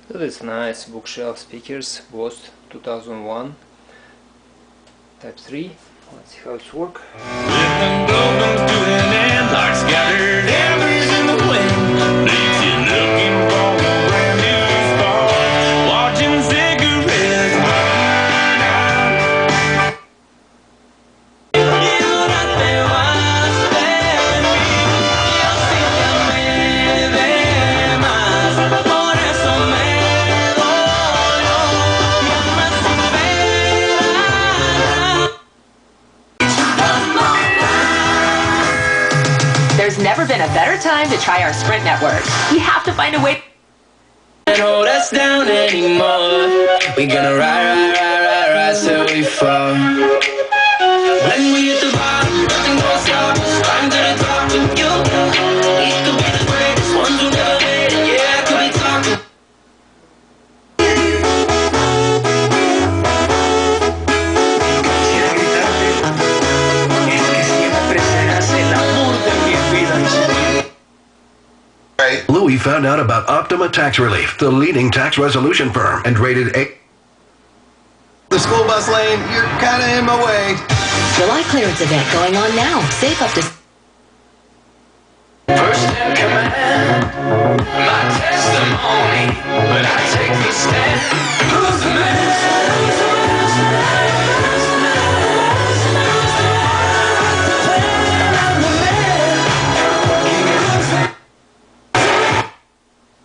That is nice bookshelf speakers, BOSE 2001 Type 3. Let's see how it's work. There's never been a better time to try our Sprint network. We have to find a way. Can't hold us down anymore. We gonna ride till we fall. When we hit the bottom, nothing gon' stop us. Climb to the top with you. We could be the greatest ones who never made it. Yeah, I could be talking. Louis found out about Optima Tax Relief, the leading tax resolution firm, and rated A. The school bus lane, you're kind of in my way. July clearance event going on now. Save up to... First in command, my testimony. When I take the stand, who's the man?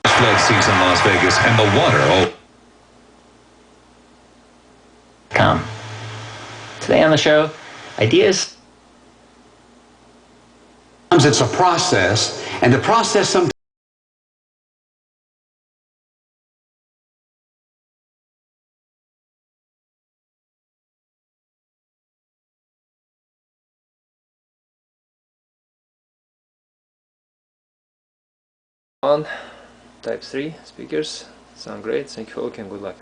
Flood season Las Vegas and the water. Come. Today on the show, ideas. Sometimes it's a process, and the process sometimes On Type 3 speakers sound great. Thank you all and good luck.